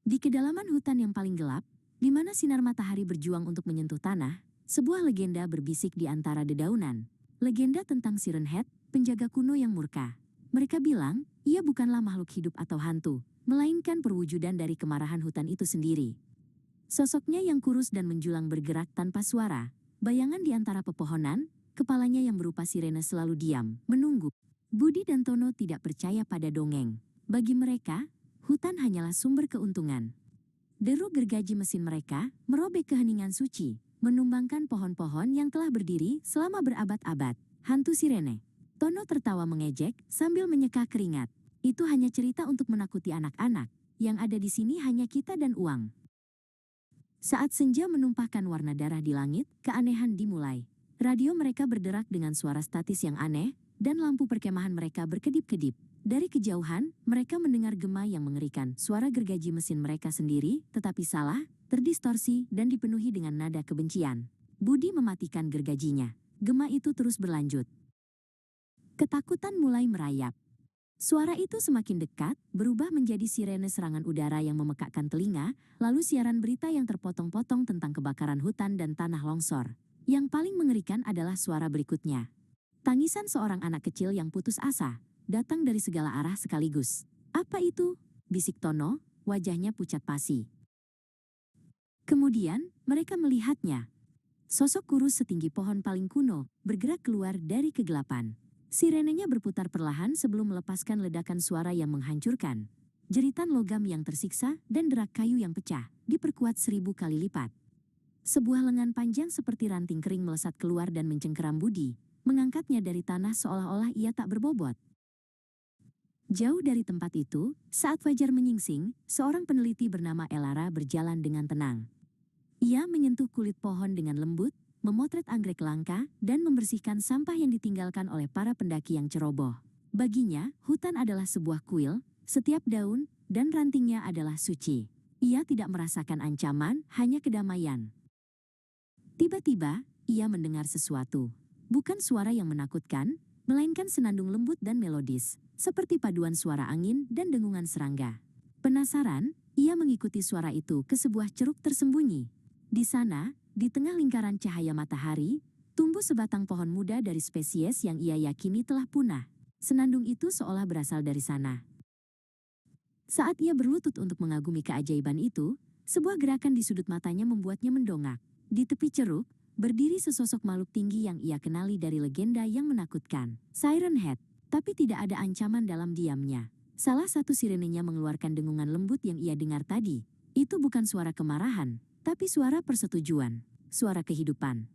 Di kedalaman hutan yang paling gelap, di mana sinar matahari berjuang untuk menyentuh tanah, sebuah legenda berbisik di antara dedaunan. Legenda tentang Siren Head, penjaga kuno yang murka. Mereka bilang, ia bukanlah makhluk hidup atau hantu, melainkan perwujudan dari kemarahan hutan itu sendiri. Sosoknya yang kurus dan menjulang bergerak tanpa suara, bayangan di antara pepohonan, kepalanya yang berupa sirene selalu diam, menunggu. Budi dan Tono tidak percaya pada dongeng. Bagi mereka, hutan hanyalah sumber keuntungan. Deru gergaji mesin mereka merobek keheningan suci, menumbangkan pohon-pohon yang telah berdiri selama berabad-abad. Hantu sirene. Tono tertawa mengejek sambil menyeka keringat. Itu hanya cerita untuk menakuti anak-anak. Yang ada di sini hanya kita dan uang. Saat senja menumpahkan warna darah di langit, keanehan dimulai. Radio mereka berderak dengan suara statis yang aneh, dan lampu perkemahan mereka berkedip-kedip. Dari kejauhan, mereka mendengar gema yang mengerikan. Suara gergaji mesin mereka sendiri, tetapi salah, terdistorsi, dan dipenuhi dengan nada kebencian. Budi mematikan gergajinya. Gema itu terus berlanjut. Ketakutan mulai merayap. Suara itu semakin dekat, berubah menjadi sirene serangan udara yang memekakkan telinga, lalu siaran berita yang terpotong-potong tentang kebakaran hutan dan tanah longsor. Yang paling mengerikan adalah suara berikutnya. Tangisan seorang anak kecil yang putus asa, datang dari segala arah sekaligus. "Apa itu?" bisik Tono, wajahnya pucat pasi. Kemudian, mereka melihatnya. Sosok kurus setinggi pohon paling kuno, bergerak keluar dari kegelapan. Sirenenya berputar perlahan sebelum melepaskan ledakan suara yang menghancurkan. Jeritan logam yang tersiksa dan derak kayu yang pecah, diperkuat 1000 kali lipat. Sebuah lengan panjang seperti ranting kering melesat keluar dan mencengkeram Budi, mengangkatnya dari tanah seolah-olah ia tak berbobot. Jauh dari tempat itu, saat fajar menyingsing, seorang peneliti bernama Elara berjalan dengan tenang. Ia menyentuh kulit pohon dengan lembut, memotret anggrek langka, dan membersihkan sampah yang ditinggalkan oleh para pendaki yang ceroboh. Baginya, hutan adalah sebuah kuil, setiap daun dan rantingnya adalah suci. Ia tidak merasakan ancaman, hanya kedamaian. Tiba-tiba, ia mendengar sesuatu. Bukan suara yang menakutkan, melainkan senandung lembut dan melodis, seperti paduan suara angin dan dengungan serangga. Penasaran, ia mengikuti suara itu ke sebuah ceruk tersembunyi. Di sana, di tengah lingkaran cahaya matahari, tumbuh sebatang pohon muda dari spesies yang ia yakini telah punah. Senandung itu seolah berasal dari sana. Saat ia berlutut untuk mengagumi keajaiban itu, sebuah gerakan di sudut matanya membuatnya mendongak. Di tepi ceruk, berdiri sesosok makhluk tinggi yang ia kenali dari legenda yang menakutkan. Siren Head, tapi tidak ada ancaman dalam diamnya. Salah satu sirenenya mengeluarkan dengungan lembut yang ia dengar tadi. Itu bukan suara kemarahan, tapi suara persetujuan, suara kehidupan.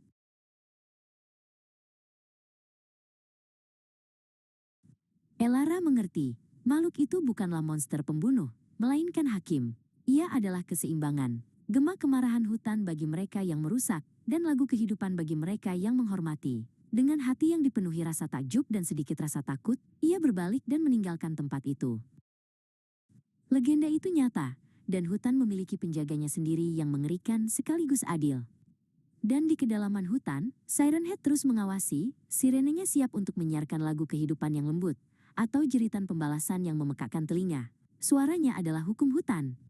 Elara mengerti, makhluk itu bukanlah monster pembunuh, melainkan hakim. Ia adalah keseimbangan, gema kemarahan hutan bagi mereka yang merusak, dan lagu kehidupan bagi mereka yang menghormati. Dengan hati yang dipenuhi rasa takjub dan sedikit rasa takut, ia berbalik dan meninggalkan tempat itu. Legenda itu nyata, dan hutan memiliki penjaganya sendiri yang mengerikan sekaligus adil. Dan di kedalaman hutan, Siren Head terus mengawasi, sirenenya siap untuk menyiarkan lagu kehidupan yang lembut, atau jeritan pembalasan yang memekakkan telinga. Suaranya adalah hukum hutan.